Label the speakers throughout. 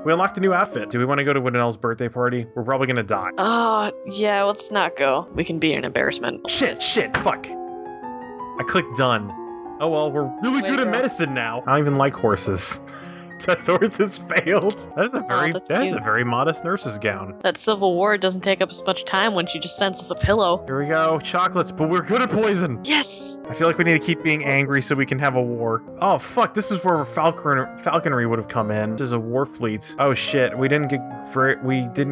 Speaker 1: We unlocked a new outfit. Do we want to go to Winnoell's birthday party? We're probably gonna die.
Speaker 2: Yeah, let's not go. We can be an embarrassment.
Speaker 1: Shit, fuck. I clicked done. Oh well, we're really good at medicine now. I don't even like horses. Test horses failed. That is a very modest nurse's gown.
Speaker 2: That Civil War doesn't take up as much time when she just sends us a pillow.
Speaker 1: Here we go, chocolates, but we're good at poison.
Speaker 2: Yes!
Speaker 1: I feel like we need to keep being angry so we can have a war. Oh fuck, this is where falconry would have come in. This is a war fleet. Oh shit, we didn't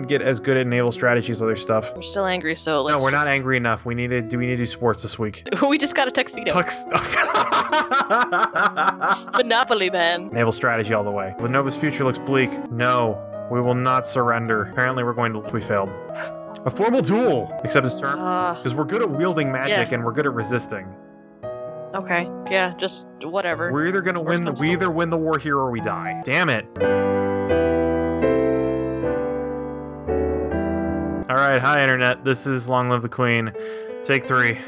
Speaker 1: get as good at naval strategy as other stuff.
Speaker 2: We're still angry, so let's
Speaker 1: No, we're not angry enough. We need to do sports this week.
Speaker 2: We just got a tuxedo. Monopoly man.
Speaker 1: Naval strategy all the way. Lenovo's future looks bleak. No, we will not surrender. Apparently we failed. A formal duel! Accept his terms? Because we're good at wielding magic and we're good at resisting.
Speaker 2: Okay, yeah, just whatever.
Speaker 1: We're either gonna either win the war here or we die. Damn it. Alright, hi internet. This is Long Live the Queen. Take 3.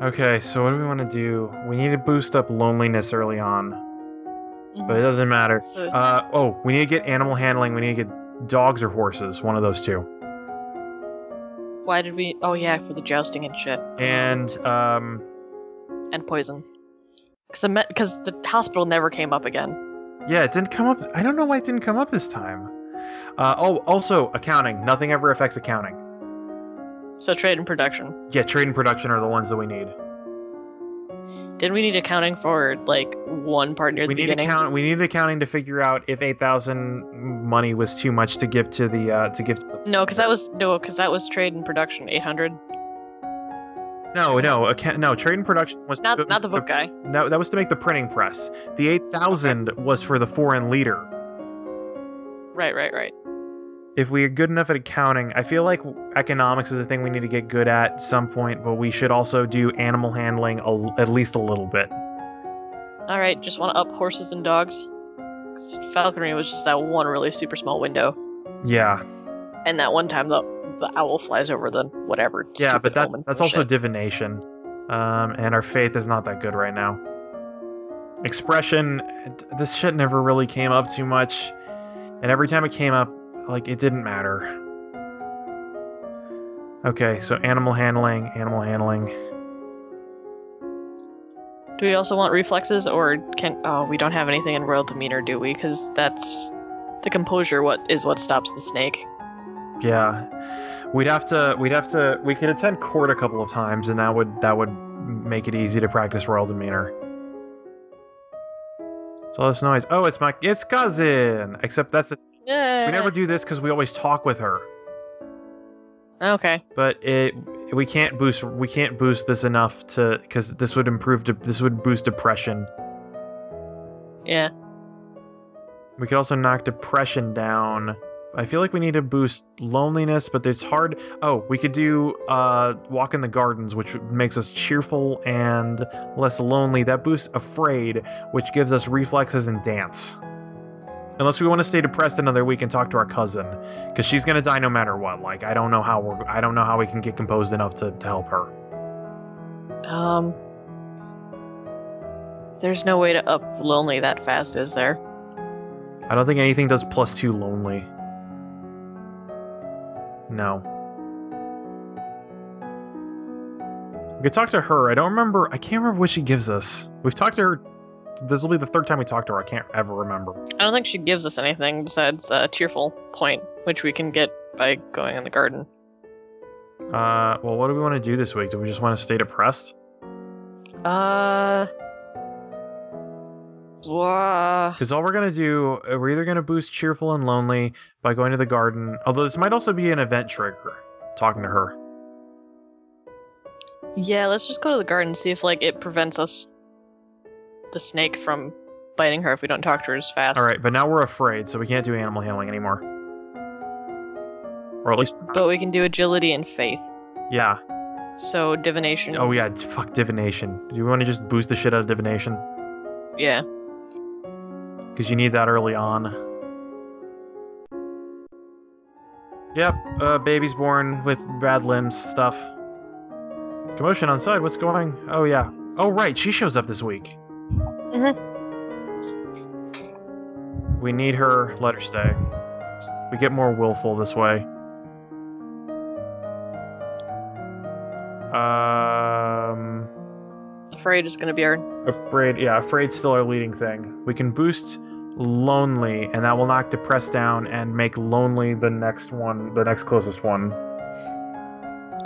Speaker 1: Okay, so what do we want to do? We need to boost up loneliness early on. But it doesn't matter. We need to get animal handling. We need to get dogs or horses. One of those two.
Speaker 2: Why did we... Oh yeah, for the jousting and shit.
Speaker 1: And
Speaker 2: poison. Because the hospital never came up again.
Speaker 1: Yeah, it didn't come up... I don't know why it didn't come up this time. Also, accounting. Nothing ever affects accounting.
Speaker 2: So trade and production.
Speaker 1: Yeah, trade and production are the ones that we need.
Speaker 2: Didn't we need accounting for, like, one part near the beginning?
Speaker 1: We needed accounting to figure out if 8,000 money was too much to give to the...
Speaker 2: No, because that was trade and production, 800.
Speaker 1: No, trade and production was...
Speaker 2: Not the book guy.
Speaker 1: No, that was to make the printing press. The 8,000 was for the foreign leader.
Speaker 2: Right.
Speaker 1: If we are good enough at accounting, I feel like economics is a thing we need to get good at some point, but we should also do animal handling at least a little bit.
Speaker 2: Alright, just want to up horses and dogs. Because falconry was just that one really super small window.
Speaker 1: Yeah.
Speaker 2: And that one time the owl flies over the whatever.
Speaker 1: Yeah, but that's also divination. And our faith is not that good right now. Expression, this shit never really came up too much. And every time it came up, like, it didn't matter. Okay, so animal handling.
Speaker 2: Do we also want reflexes, or we don't have anything in royal demeanor, do we? Because that's the composure. What stops the snake?
Speaker 1: Yeah, we could attend court a couple of times, and that would make it easy to practice royal demeanor. It's all this noise. Oh, it's cousin. Except that's we never do this because we always talk with her.
Speaker 2: Okay.
Speaker 1: But we can't boost this enough because this would boost depression.
Speaker 2: Yeah.
Speaker 1: We could also knock depression down. I feel like we need to boost loneliness, but it's hard. Oh, we could do walk in the gardens, which makes us cheerful and less lonely. That boosts afraid, which gives us reflexes and dance. Unless we want to stay depressed another week and talk to our cousin, because she's gonna die no matter what. Like, I don't know how we can get composed enough to help her.
Speaker 2: There's no way to up lonely that fast, is there?
Speaker 1: I don't think anything does +2 lonely. No. We could talk to her. I can't remember what she gives us. We've talked to her. This will be the 3rd time we talked to her. I can't ever remember.
Speaker 2: I don't think she gives us anything besides a cheerful point, which we can get by going in the garden.
Speaker 1: Well, what do we want to do this week? Do we just want to stay depressed?
Speaker 2: Because
Speaker 1: all we're gonna do, we're either gonna boost cheerful and lonely by going to the garden, although this might also be an event trigger, talking to her.
Speaker 2: Yeah, let's just go to the garden and see if, like, it prevents the snake from biting her if we don't talk to her as fast.
Speaker 1: Alright, but now we're afraid, so we can't do animal handling anymore. Or at least...
Speaker 2: But we can do agility and faith.
Speaker 1: Yeah.
Speaker 2: So, divination.
Speaker 1: Oh yeah, fuck divination. Do you want to just boost the shit out of divination?
Speaker 2: Yeah.
Speaker 1: Because you need that early on. Yep, baby's born with bad limbs stuff. Commotion on side, what's going? Oh yeah. Oh, right, she shows up this week.
Speaker 2: Mm-hmm.
Speaker 1: We need her. Let her stay. We get more willful this way.
Speaker 2: Afraid is gonna be our...
Speaker 1: Afraid's still our leading thing. We can boost lonely, and that will knock depressed down and make lonely the next one, the next closest one.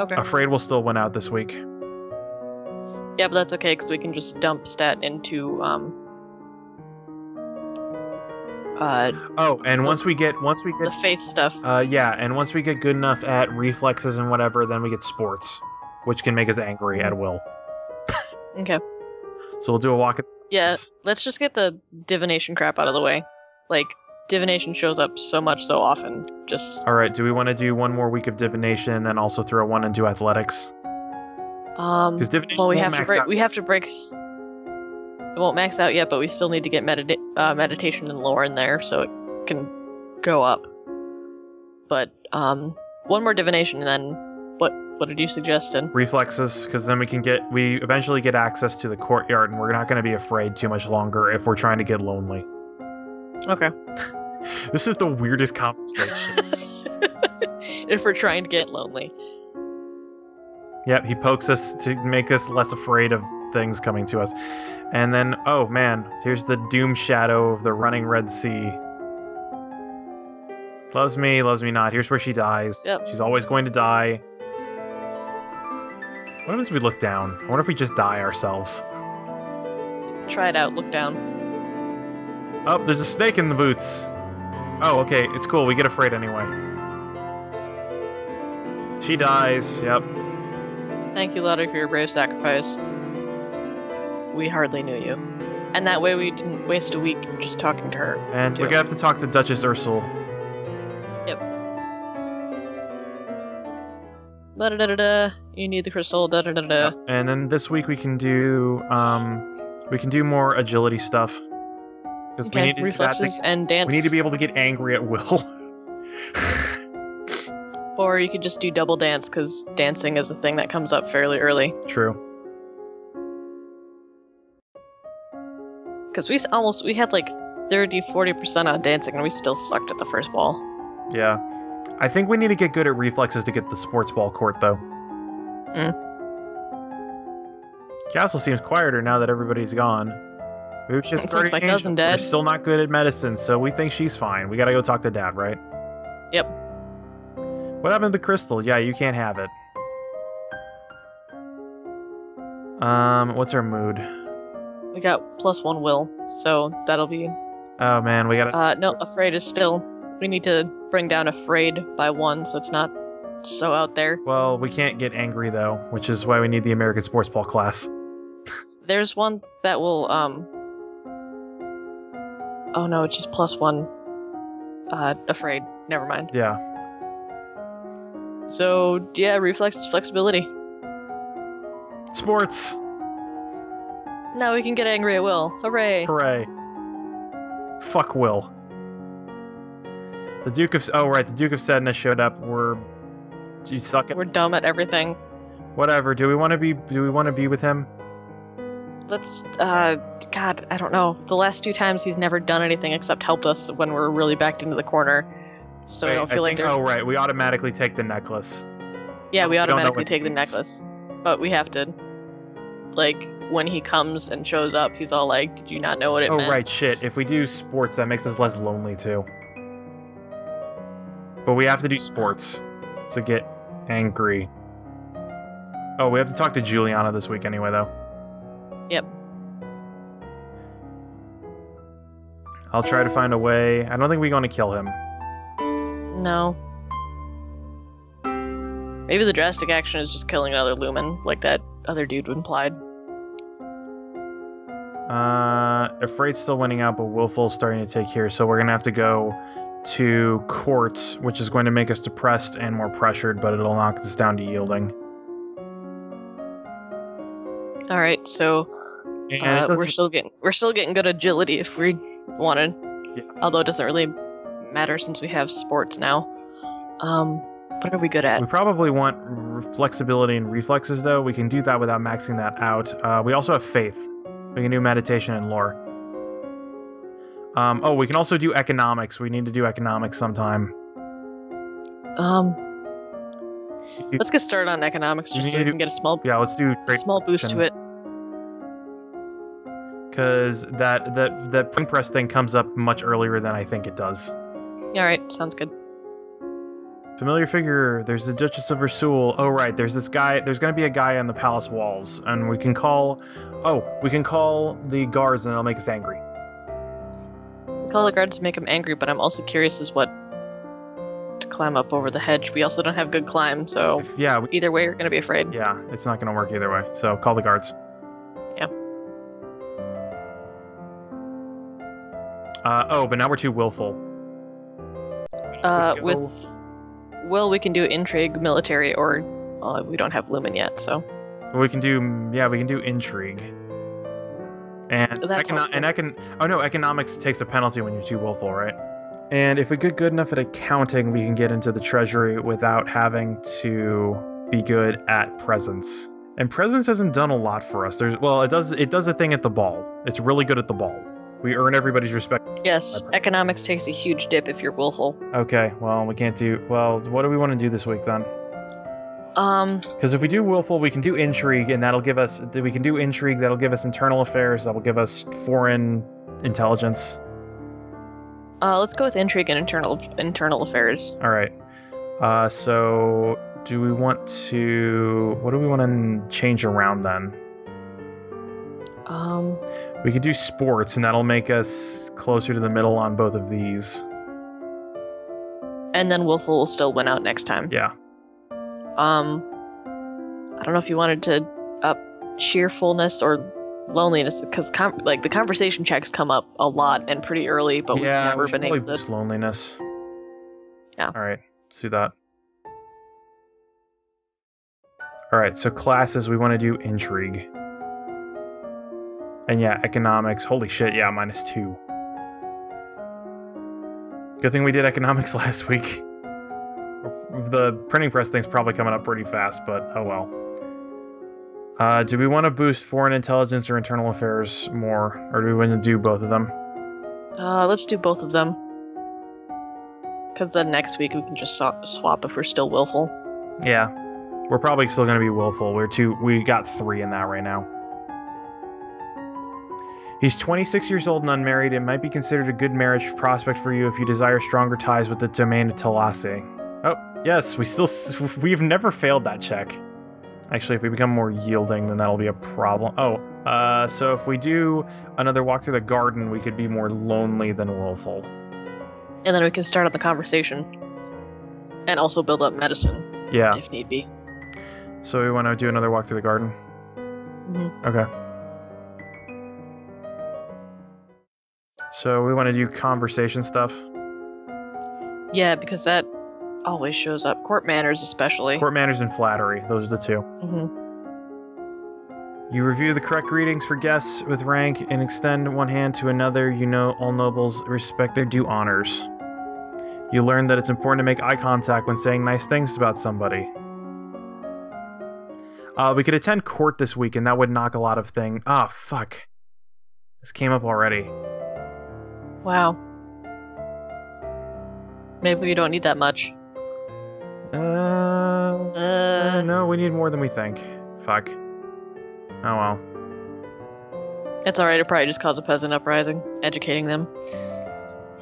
Speaker 2: Okay.
Speaker 1: Afraid will still win out this week.
Speaker 2: Yeah, but that's okay, because we can just dump stat into,
Speaker 1: once we get
Speaker 2: the faith stuff.
Speaker 1: and once we get good enough at reflexes and whatever, then we get sports, which can make us angry at will.
Speaker 2: Okay.
Speaker 1: So we'll do a walk.
Speaker 2: Yeah, let's just get the divination crap out of the way. Like, divination shows up so often. Just...
Speaker 1: Alright, do we want to do one more week of divination and then also throw one into athletics? Because divination
Speaker 2: well, we
Speaker 1: won't
Speaker 2: have
Speaker 1: max out.
Speaker 2: we have to break... It won't max out yet, but we still need to get meditation and lore in there so it can go up. But, one more divination and then... What did you suggest then?
Speaker 1: Reflexes, because then we eventually get access to the courtyard, and we're not going to be afraid too much longer if we're trying to get lonely.
Speaker 2: Okay.
Speaker 1: This is the weirdest conversation.
Speaker 2: If we're trying to get lonely.
Speaker 1: Yep, he pokes us to make us less afraid of things coming to us. And then, oh man, here's the doom shadow of the running Red Sea. Loves me not. Here's where she dies.
Speaker 2: Yep.
Speaker 1: She's always going to die. What happens if we look down? I wonder if we just die ourselves.
Speaker 2: Try it out, look down.
Speaker 1: Oh, there's a snake in the boots. Oh, okay, it's cool. We get afraid anyway. She dies, yep.
Speaker 2: Thank you, Lottie, for your brave sacrifice. We hardly knew you. And that way we didn't waste a week just talking to her.
Speaker 1: And we're gonna have to talk to Duchess Ursula.
Speaker 2: Yep. Da-da-da-da-da. You need the crystal, da-da-da-da.
Speaker 1: Yep. And then this week we can do more agility stuff. Because we need to
Speaker 2: reflexes and dance.
Speaker 1: We need to be able to get angry at will.
Speaker 2: Or you could just do double dance, because dancing is a thing that comes up fairly early.
Speaker 1: True.
Speaker 2: Because we had like 30-40% on dancing, and we still sucked at the first ball.
Speaker 1: Yeah. I think we need to get good at reflexes to get the sports ball court, though. Castle seems quieter now that everybody's gone. Maybe it's just
Speaker 2: Since my cousin dead.
Speaker 1: We're still not good at medicine, so we think she's fine. We gotta go talk to Dad, right?
Speaker 2: Yep.
Speaker 1: What happened to the crystal? Yeah, you can't have it. What's our mood?
Speaker 2: We got +1 will, so that'll be...
Speaker 1: Oh man, we gotta...
Speaker 2: no, afraid is still... We need to bring down afraid by 1, so it's not so out there.
Speaker 1: Well, we can't get angry, though, which is why we need the American sports ball class.
Speaker 2: There's one that will, Oh no, it's just +1. Afraid. Never mind.
Speaker 1: Yeah.
Speaker 2: So, yeah, reflexes, flexibility.
Speaker 1: Sports!
Speaker 2: Now we can get angry at will. Hooray!
Speaker 1: Hooray. Fuck Will. The Duke of... Oh, right, the Duke of Sadness showed up. Do you suck at...
Speaker 2: We're dumb at everything.
Speaker 1: Whatever. Do we want to be with him?
Speaker 2: Let's, God, I don't know. The last 2 times he's never done anything except helped us when we're really backed into the corner. So I don't feel like...
Speaker 1: Oh, right, we automatically take the necklace.
Speaker 2: Yeah, we automatically take the necklace. But we have to... Like, when he comes and shows up, he's all like, did you not know what it meant?
Speaker 1: Oh, right, shit. If we do sports, that makes us less lonely, too. But we have to do sports to get angry. Oh, we have to talk to Juliana this week anyway, though.
Speaker 2: Yep.
Speaker 1: I'll try to find a way. I don't think we're going to kill him.
Speaker 2: No. Maybe the drastic action is just killing another Lumen, like that other dude implied.
Speaker 1: Afraid's still winning out, but Willful's starting to take here, so we're going to have to go to court, which is going to make us depressed and more pressured, but it'll knock us down to yielding.
Speaker 2: Alright, so we're still getting good agility if we wanted.
Speaker 1: Yeah.
Speaker 2: Although it doesn't really matter since we have sports now. What are we good at?
Speaker 1: We probably want flexibility and reflexes, though. We can do that without maxing that out. We also have faith. We can do meditation and lore. Oh, we can also do economics. We need to do economics sometime.
Speaker 2: Let's get started on economics just so we can get a small
Speaker 1: let's do
Speaker 2: boost to it.
Speaker 1: Because that printing press thing comes up much earlier than I think it does.
Speaker 2: Yeah, alright, sounds good.
Speaker 1: Familiar figure, there's the Duchess of Rasul. Oh right, there's this guy, there's gonna be a guy on the palace walls, and we can call the guards and it'll make us angry.
Speaker 2: Call the guards to make them angry, but I'm also curious as what to climb up over the hedge. We also don't have good climb, so either way we're gonna be afraid.
Speaker 1: Yeah, it's not gonna work either way, so call the guards.
Speaker 2: Yeah.
Speaker 1: But now we're too willful.
Speaker 2: With Will, we can do intrigue, military, or we don't have Lumen yet, so.
Speaker 1: We can do intrigue. And economics takes a penalty when you're too willful, right? And if we get good enough at accounting, we can get into the treasury without having to be good at presence. And presence hasn't done a lot for us. It does a thing at the ball. It's really good at the ball. We earn everybody's respect.
Speaker 2: Yes, economics takes a huge dip if you're willful.
Speaker 1: Okay, well, we can't do... Well, what do we want to do this week, then? Because if we do willful, we can do intrigue, and that'll give us... We can do intrigue, that'll give us internal affairs, that will give us foreign intelligence.
Speaker 2: Let's go with intrigue and internal affairs.
Speaker 1: Alright. So... Do we want to... What do we want to change around, then? We could do sports, and that'll make us closer to the middle on both of these.
Speaker 2: And then willful will still win out next time.
Speaker 1: Yeah.
Speaker 2: I don't know if you wanted to up cheerfulness or loneliness, because the conversation checks come up a lot and pretty early, but we've never been able to...
Speaker 1: boost loneliness.
Speaker 2: Yeah.
Speaker 1: Alright, let's do that. Alright, so classes, we want to do intrigue. And yeah, economics. Holy shit, yeah, -2. Good thing we did economics last week. The printing press thing's probably coming up pretty fast, but oh well. Do we want to boost foreign intelligence or internal affairs more? Or do we want to do both of them?
Speaker 2: Let's do both of them. Because then next week we can just swap if we're still willful.
Speaker 1: Yeah. We're probably still going to be willful. We got 3 in that right now. He's 26 years old and unmarried. It might be considered a good marriage prospect for you if you desire stronger ties with the domain of Telasi. Oh, yes, we've never failed that check. Actually, if we become more yielding, then that'll be a problem. Oh, so if we do another walk through the garden, we could be more lonely than willful.
Speaker 2: And then we can start on the conversation. And also build up medicine.
Speaker 1: Yeah.
Speaker 2: If need be.
Speaker 1: So we want to do another walk through the garden?
Speaker 2: Mm-hmm.
Speaker 1: Okay. So we want to do conversation stuff?
Speaker 2: Yeah, because that always shows up. Court manners especially.
Speaker 1: Court manners and flattery. Those are the two.
Speaker 2: Mm-hmm.
Speaker 1: You review the correct greetings for guests with rank and extend one hand to another. You know all nobles respect their due honors. You learn that it's important to make eye contact when saying nice things about somebody. We could attend court this week, and that would knock a lot of things... Ah, fuck. This came up already.
Speaker 2: Wow. Maybe we don't need that much.
Speaker 1: No, we need more than we think. Fuck. Oh well.
Speaker 2: It's alright, it'll probably just cause a peasant uprising, educating them.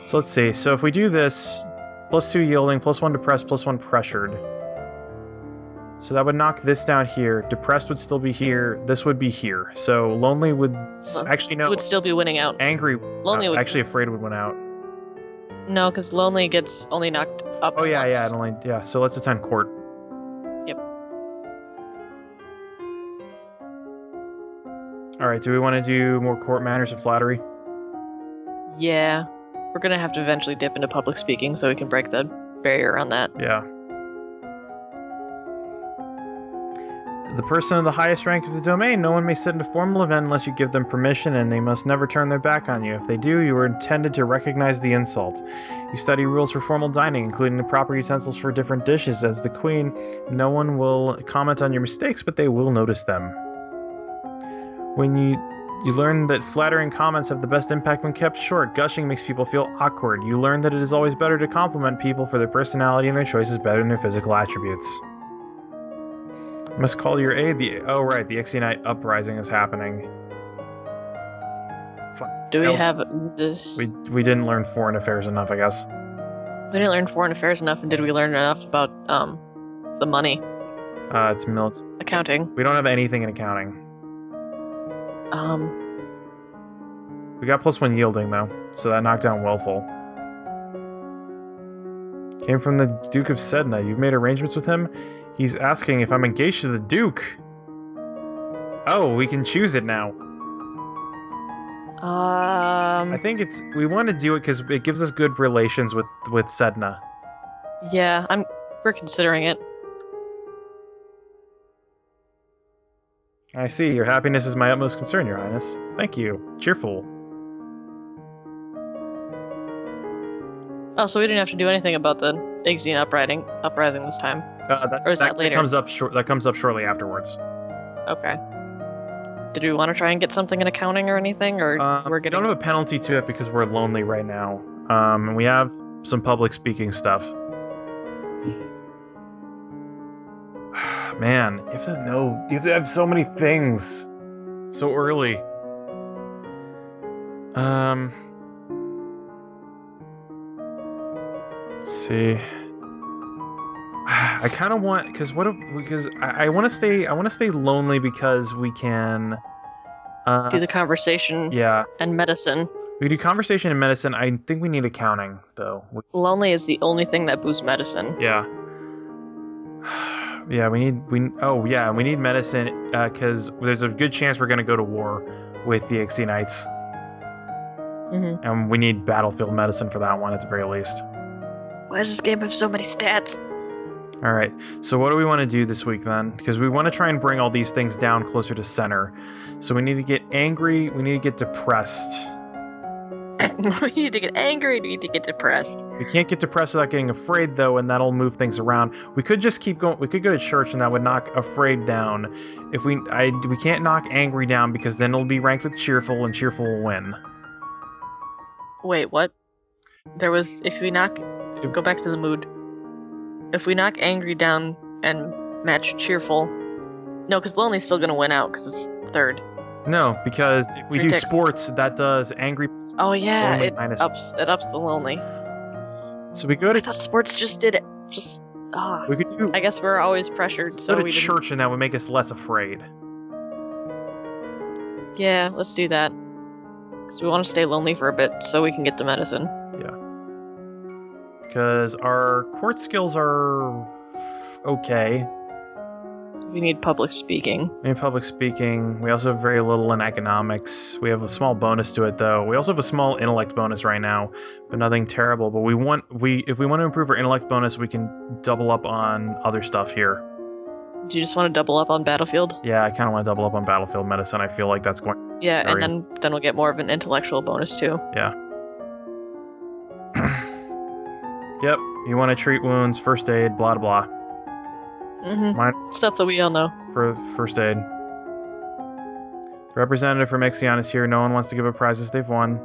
Speaker 1: So let's see. So if we do this, +2 yielding, +1 depressed, +1 pressured. So that would knock this down here. Depressed would still be here. This would be here. So lonely would actually no.
Speaker 2: Would still be winning out.
Speaker 1: Angry.
Speaker 2: Lonely would
Speaker 1: actually afraid would win out.
Speaker 2: No, because lonely gets only knocked up.
Speaker 1: Oh yeah,
Speaker 2: once.
Speaker 1: yeah. So let's attend court.
Speaker 2: Yep.
Speaker 1: All right. Do we want to do more court manners and flattery?
Speaker 2: Yeah, we're gonna have to eventually dip into public speaking so we can break the barrier on that.
Speaker 1: Yeah. The person of the highest rank of the domain. No one may sit in a formal event unless you give them permission, and they must never turn their back on you. If they do, you are intended to recognize the insult. You study rules for formal dining, including the proper utensils for different dishes. As the queen, no one will comment on your mistakes, but they will notice them. When you learn that flattering comments have the best impact when kept short. Gushing makes people feel awkward. You learn that it is always better to compliment people for their personality and their choices better than their physical attributes. Must call your aid. The Exionite uprising is happening.
Speaker 2: Do we have this?
Speaker 1: We didn't learn foreign affairs enough, I guess.
Speaker 2: We didn't learn foreign affairs enough, and did we learn enough about the money?
Speaker 1: It's
Speaker 2: accounting.
Speaker 1: We don't have anything in accounting. We got +1 yielding though, so that knocked down willful. Came from the Duke of Sedna. You've made arrangements with him? He's asking if I'm engaged to the Duke. Oh, we can choose it now. I think we want to do it because it gives us good relations with Sedna.
Speaker 2: Yeah, we're considering it.
Speaker 1: I see. Your happiness is my utmost concern, Your Highness. Thank you. Cheerful.
Speaker 2: Oh, so we didn't have to do anything about the Ixian uprising this time.
Speaker 1: Or is that later? That comes up shortly afterwards.
Speaker 2: Okay. Did we want to try and get something in accounting or anything, or
Speaker 1: we don't have a penalty to it because we're lonely right now. And we have some public speaking stuff. Man, you have to have so many things so early. Let's see. I kind of want because I want to stay lonely because we can
Speaker 2: do the conversation.
Speaker 1: Yeah.
Speaker 2: And medicine.
Speaker 1: We do conversation and medicine. I think we need accounting though.
Speaker 2: Lonely is the only thing that boosts medicine.
Speaker 1: Yeah. Yeah, we need medicine because there's a good chance we're gonna go to war with the Ixionites.
Speaker 2: Mm-hmm.
Speaker 1: And we need battlefield medicine for that one at the very least.
Speaker 2: Why does this game have so many stats?
Speaker 1: Alright, so what do we want to do this week then? Because we want to try and bring all these things down closer to center. So we need to get angry, we need to get depressed.
Speaker 2: We need to get angry, we need to get depressed.
Speaker 1: We can't get depressed without getting afraid though, and that'll move things around. We could just keep going, we could go to church and that would knock afraid down. If we can't knock angry down because then it'll be ranked with cheerful and cheerful will win.
Speaker 2: Wait, what? Go back to the mood. If we knock angry down and match cheerful... No, because lonely's still going to win out, because it's third.
Speaker 1: No, because if we do sports, that does angry...
Speaker 2: Oh yeah, it ups the lonely.
Speaker 1: So we go to...
Speaker 2: I thought sports just did it. We could do... I guess we're always pressured, so
Speaker 1: go to church and that would make us less afraid.
Speaker 2: Yeah, let's do that. Because we want to stay lonely for a bit, so we can get the medicine.
Speaker 1: Yeah. Because our court skills are okay.
Speaker 2: We need public speaking.
Speaker 1: We also have very little in economics. We have a small bonus to it, though. We also have a small intellect bonus right now, but nothing terrible. But if we want to improve our intellect bonus, we can double up on other stuff here.
Speaker 2: Do you just want to double up on battlefield?
Speaker 1: Yeah, I kind of want to double up on battlefield medicine. I feel like that's going.
Speaker 2: Yeah, and then we'll get more of an intellectual bonus too.
Speaker 1: Yeah. Yep, you want to treat wounds, first aid, blah blah.
Speaker 2: Mm-hmm. Stuff that we all know.
Speaker 1: For first aid. Representative from Ixion is here. No one wants to give up prizes they've won.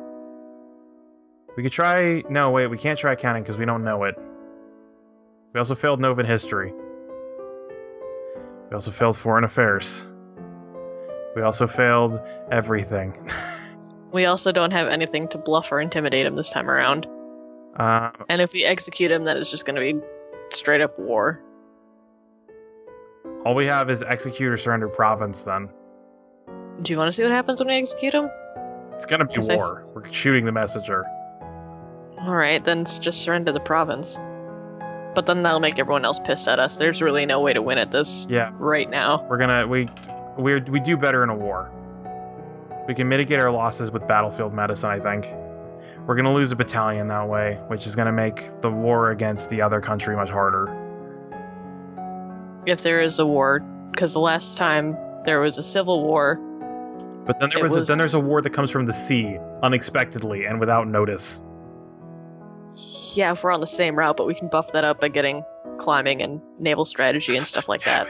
Speaker 1: We could try... No, wait, we can't try accounting because we don't know it. We also failed Nova history. We also failed foreign affairs. We also failed everything.
Speaker 2: We also don't have anything to bluff or intimidate him this time around. And if we execute him, then it's just going to be straight up war.
Speaker 1: All we have is execute or surrender province, then.
Speaker 2: Do you want to see what happens when we execute him?
Speaker 1: It's going to be war. We're shooting the messenger.
Speaker 2: Alright, then just surrender the province. But then that'll make everyone else pissed at us. There's really no way to win at this right now.
Speaker 1: We do better in a war. We can mitigate our losses with battlefield medicine, I think. We're going to lose a battalion that way, which is going to make the war against the other country much harder.
Speaker 2: If there is a war because the last time there was a civil war.
Speaker 1: But then there's a war that comes from the sea, unexpectedly and without notice.
Speaker 2: Yeah, if we're on the same route, but we can buff that up by getting climbing and naval strategy and stuff like that.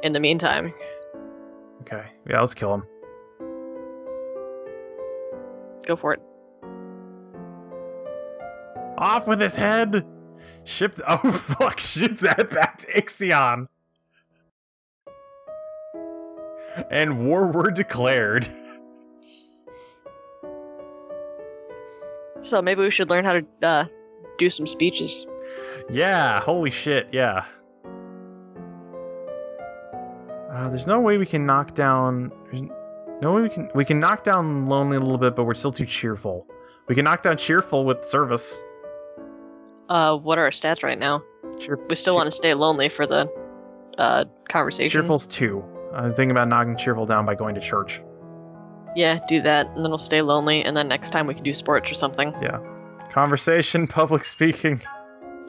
Speaker 2: In the meantime.
Speaker 1: Okay, yeah, let's kill him.
Speaker 2: Go for it.
Speaker 1: Off with his head! Ship that back to Ixion! And war were declared.
Speaker 2: So maybe we should learn how to do some speeches.
Speaker 1: Yeah, holy shit, yeah. There's no way we can knock down... we can knock down Lonely a little bit, but we're still too cheerful. We can knock down Cheerful with Service.
Speaker 2: What are our stats right now? We still want to stay Lonely for the conversation.
Speaker 1: Cheerful's 2. I'm thinking about knocking Cheerful down by going to church.
Speaker 2: Yeah, do that, and then we'll stay Lonely, and then next time we can do sports or something.
Speaker 1: Yeah. Conversation, public speaking.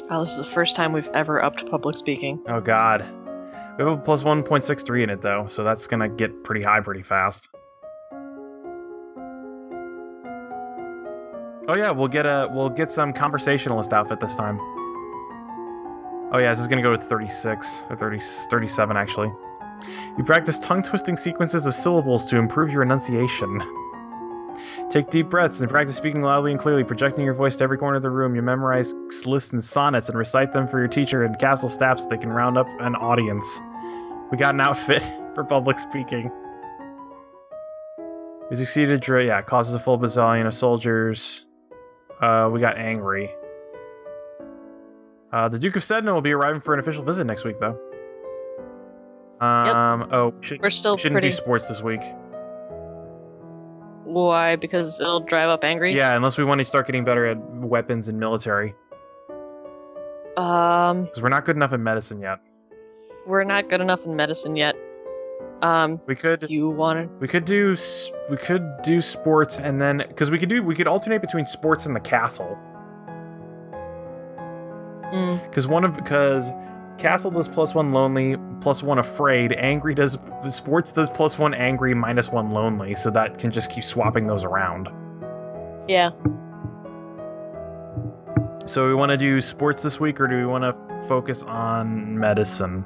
Speaker 2: Oh, this is the first time we've ever upped public speaking.
Speaker 1: Oh god. We have a plus 1.63 in it, though, so that's gonna get pretty high pretty fast. Oh yeah, we'll get some conversationalist outfit this time. Oh yeah, this is gonna go to 36, or 37 actually. You practice tongue-twisting sequences of syllables to improve your enunciation. Take deep breaths and practice speaking loudly and clearly, projecting your voice to every corner of the room. You memorize lists and sonnets and recite them for your teacher and castle staff so they can round up an audience. We got an outfit for public speaking. We succeeded, causes a full battalion of soldiers. We got angry. The Duke of Sedna will be arriving for an official visit next week, though.
Speaker 2: Yep.
Speaker 1: Oh,
Speaker 2: we shouldn't
Speaker 1: do sports this week.
Speaker 2: Why? Because it'll drive up angry?
Speaker 1: Yeah, unless we want to start getting better at weapons and military. Because we're not good enough at medicine yet.
Speaker 2: We're not good enough in medicine yet.
Speaker 1: We could.
Speaker 2: Do you want to?
Speaker 1: We could do sports, and then because we could alternate between sports and the castle. Because castle does +1 lonely, +1 afraid. Angry does sports does +1 angry, -1 lonely. So that can just keep swapping those around.
Speaker 2: Yeah.
Speaker 1: So we want to do sports this week, or do we want to focus on medicine?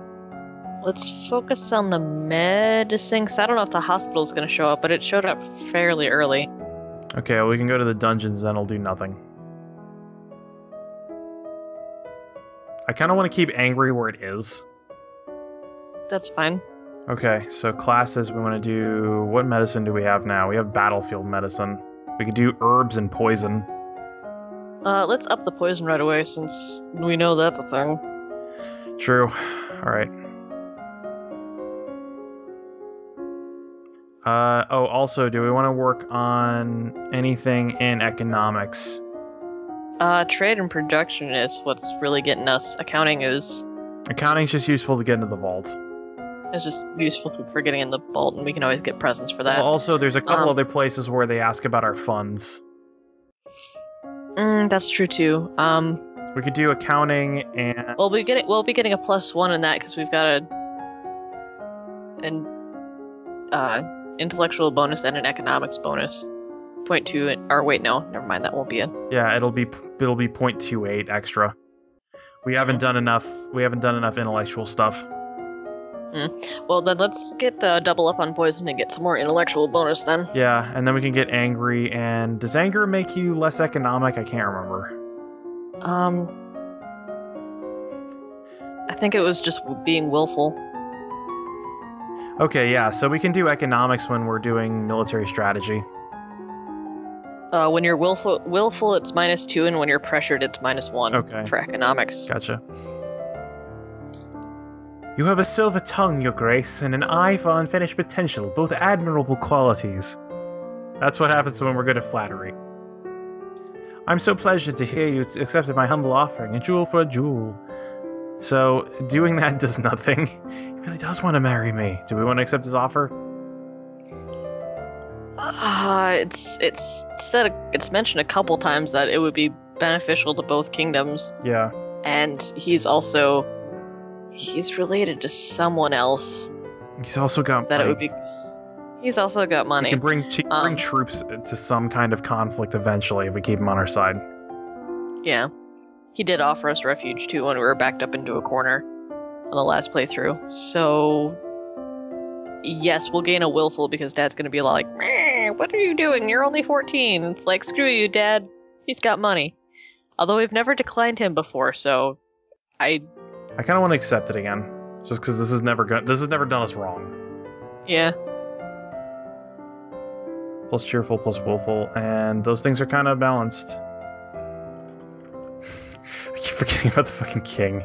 Speaker 2: Let's focus on the medicine, because I don't know if the hospital's going to show up, but it showed up fairly early.
Speaker 1: Okay, well, we can go to the dungeons, then it'll do nothing. I kind of want to keep angry where it is.
Speaker 2: That's fine.
Speaker 1: Okay, so classes, we want to do... What medicine do we have now? We have battlefield medicine. We could do herbs and poison.
Speaker 2: Let's up the poison right away, since we know that's a thing.
Speaker 1: True. Alright. Also, do we want to work on anything in economics?
Speaker 2: Trade and production is what's really getting us. Accounting's
Speaker 1: just useful to get into the vault.
Speaker 2: It's just useful for getting in the vault, and we can always get presents for that.
Speaker 1: Well, also, there's a couple other places where they ask about our funds.
Speaker 2: That's true too.
Speaker 1: We could do accounting and...
Speaker 2: We'll be getting a +1 in that, because we've got an intellectual bonus and an economics bonus. 0.2, or wait, no, never mind, that won't be it.
Speaker 1: Yeah, it'll be 0.28 extra. We haven't done enough intellectual stuff.
Speaker 2: Well, then let's get double up on poison and get some more intellectual bonus then.
Speaker 1: Yeah, and then we can get angry, and does anger make you less economic? I can't remember.
Speaker 2: I think it was just being willful.
Speaker 1: Okay, yeah, so we can do economics when we're doing military strategy.
Speaker 2: When you're willful, it's -2, and when you're pressured, it's -1.
Speaker 1: Okay.
Speaker 2: For economics.
Speaker 1: Gotcha. You have a silver tongue, your grace, and an eye for unfinished potential, both admirable qualities. That's what happens when we're good at flattery. I'm so pleased to hear you accepted my humble offering, a jewel for a jewel. So, doing that does nothing. He really does want to marry me. Do we want to accept his offer?
Speaker 2: It's mentioned a couple times that it would be beneficial to both kingdoms.
Speaker 1: Yeah.
Speaker 2: And he's related to someone else.
Speaker 1: He's also got
Speaker 2: that
Speaker 1: money.
Speaker 2: it would be. He's also got money.
Speaker 1: He can bring troops to some kind of conflict eventually if we keep him on our side.
Speaker 2: Yeah. He did offer us refuge, too, when we were backed up into a corner on the last playthrough. So, yes, we'll gain a willful because Dad's going to be like, "Meh, what are you doing? You're only 14. It's like, screw you, Dad. He's got money. Although we've never declined him before, so I
Speaker 1: kind of want to accept it again, just because this has never done us wrong.
Speaker 2: Yeah.
Speaker 1: Plus cheerful, plus willful, and those things are kind of balanced. I keep forgetting about the fucking king.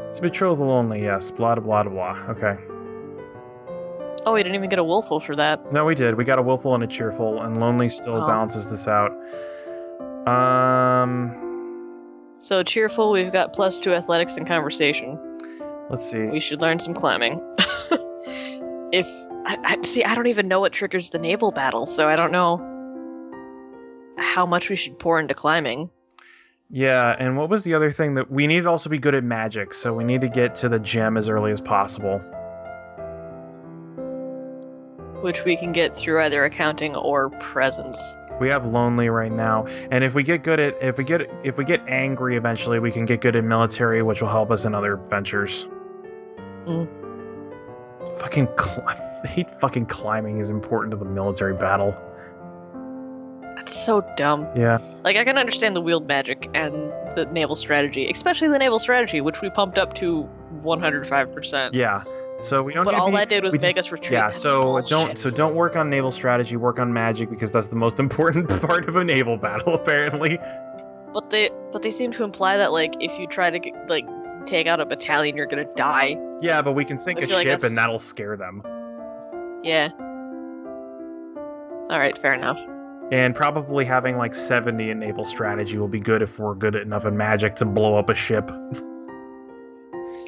Speaker 1: It's a betrothal only, yes. Blah, blah, blah, blah. Okay.
Speaker 2: Oh, we didn't even get a willful for that.
Speaker 1: No, we did. We got a willful and a cheerful, and lonely still balances this out.
Speaker 2: So cheerful, we've got +2 athletics and conversation.
Speaker 1: Let's see.
Speaker 2: We should learn some climbing. I don't even know what triggers the naval battle, so I don't know how much we should pour into climbing.
Speaker 1: Yeah, and what was the other thing that we need to also be good at magic, so we need to get to the gem as early as possible.
Speaker 2: Which we can get through either accounting or presence.
Speaker 1: We have lonely right now, and if we get angry eventually, we can get good at military, which will help us in other ventures. I hate fucking climbing is important to the military battle.
Speaker 2: That's so dumb.
Speaker 1: Yeah.
Speaker 2: Like, I can understand the wheeled magic and the naval strategy, especially the naval strategy, which we pumped up to 105%.
Speaker 1: Yeah. So we don't.
Speaker 2: But all that did was make us retreat.
Speaker 1: Yeah. So don't work on naval strategy. Work on magic because that's the most important part of a naval battle, apparently.
Speaker 2: But they seem to imply that like if you try to take out a battalion, you're gonna die.
Speaker 1: Yeah, but we can sink a ship and that'll scare them.
Speaker 2: Yeah. All right, fair enough.
Speaker 1: And probably having like 70 in naval strategy will be good if we're good enough in magic to blow up a ship.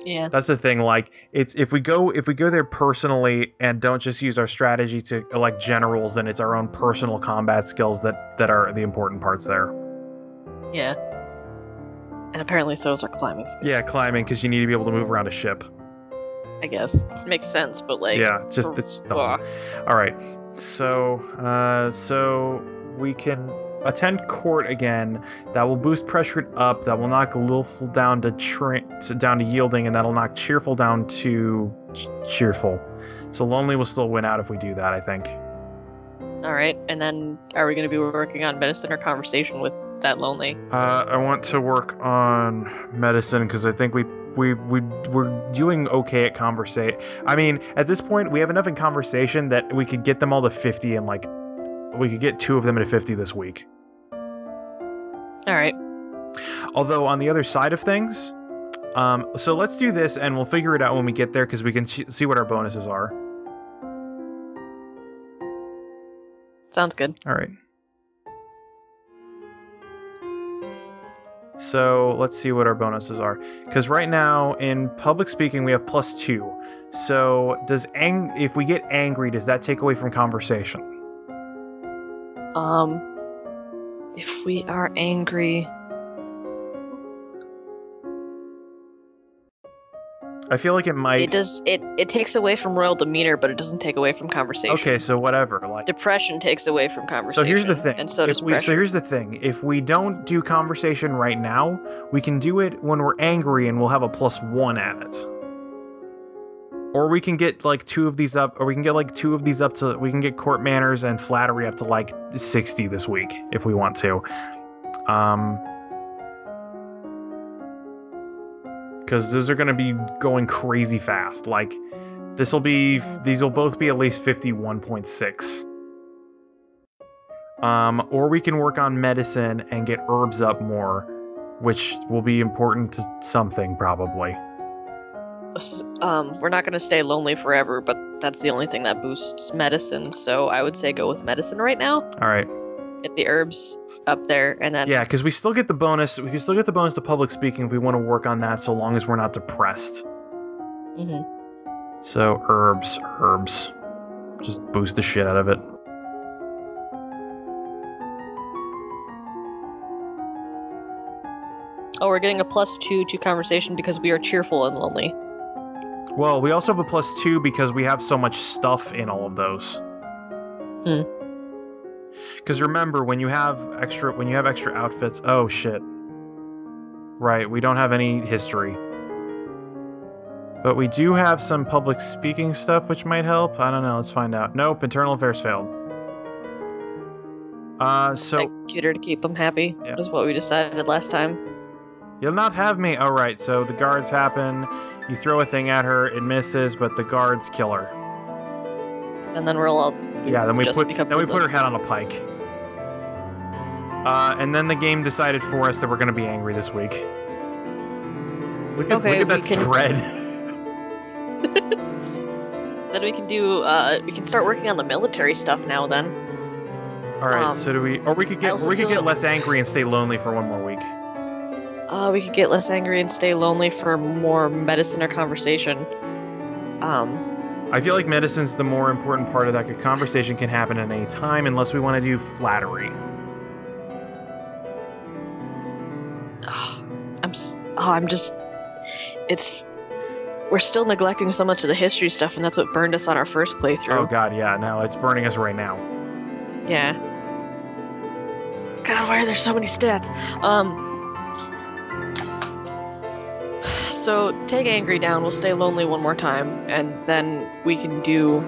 Speaker 2: Yeah.
Speaker 1: That's the thing, like, it's if we go there personally and don't just use our strategy to elect generals, then it's our own personal combat skills that are the important parts there.
Speaker 2: Yeah. And apparently so is our climbing skills.
Speaker 1: Yeah, climbing, because you need to be able to move around a ship.
Speaker 2: I guess. It makes sense, but like...
Speaker 1: Yeah, it's dumb. Alright, so we can attend court again. That will boost pressure up. That will knock willful down to yielding, and that'll knock cheerful down to cheerful. So lonely will still win out if we do that, I think.
Speaker 2: Alright, and then are we going to be working on medicine or conversation with that lonely?
Speaker 1: I want to work on medicine because I think we're doing okay at conversation. I mean, at this point, we have enough in conversation that we could get them all to 50 and like we could get 2 of them to 50 this week.
Speaker 2: Alright.
Speaker 1: Although, on the other side of things, so let's do this and we'll figure it out when we get there because we can see what our bonuses are.
Speaker 2: Sounds good.
Speaker 1: Alright. So, let's see what our bonuses are. Because right now, in public speaking, we have +2. So, if we get angry, does that take away from conversation?
Speaker 2: If we are angry...
Speaker 1: I feel like it might...
Speaker 2: It takes away from royal demeanor, but it doesn't take away from conversation.
Speaker 1: Okay, so whatever. Like
Speaker 2: depression takes away from conversation.
Speaker 1: So here's the thing.
Speaker 2: And so does pressure.
Speaker 1: So here's the thing. If we don't do conversation right now, we can do it when we're angry and we'll have a +1 at it. Or we can get like 2 of these up, or we can get like 2 of these up to, we can get court manners and flattery up to like 60 this week if we want to. Because those are going to be going crazy fast. Like, these will both be at least 51.6. Or we can work on medicine and get herbs up more, which will be important to something, probably.
Speaker 2: We're not going to stay lonely forever, but that's the only thing that boosts medicine, so I would say go with medicine right now.
Speaker 1: Alright.
Speaker 2: Get the herbs up there, and then...
Speaker 1: Yeah, because we still get the bonus. We can still get the bonus to public speaking if we want to work on that, so long as we're not depressed.
Speaker 2: Mm-hmm.
Speaker 1: So, herbs. Just boost the shit out of it.
Speaker 2: Oh, we're getting a +2 to conversation because we are cheerful and lonely.
Speaker 1: Well, we also have a +2 because we have so much stuff in all of those.
Speaker 2: Hmm.
Speaker 1: Because remember, when you have extra outfits, oh shit. Right, we don't have any history. But we do have some public speaking stuff which might help. I don't know, let's find out. Nope, internal affairs failed. So
Speaker 2: Executor to keep them happy.
Speaker 1: Yeah.
Speaker 2: Is what we decided last time.
Speaker 1: you'll not have me. Oh right, so the guards happen. You throw a thing at her, it misses, but the guards kill her.
Speaker 2: And then we'll all
Speaker 1: Yeah, then we
Speaker 2: just
Speaker 1: put
Speaker 2: become
Speaker 1: her
Speaker 2: ruthless.
Speaker 1: head on a pike. And then the game decided for us that we're gonna be angry this week. Look at that spread.
Speaker 2: Then we can do. We can start working on the military stuff now. Then.
Speaker 1: All right. So do we? Or we could get less angry and stay lonely for one more week.
Speaker 2: We could get less angry and stay lonely for more medicine or conversation.
Speaker 1: I feel like medicine's the more important part of that. A conversation can happen at any time unless we want to do flattery.
Speaker 2: We're still neglecting so much of the history stuff, and that's what burned us on our first playthrough.
Speaker 1: Oh god, yeah, no, it's burning us right now.
Speaker 2: Yeah. God, why are there so many stats? So take angry down, we'll stay lonely one more time, and then we can do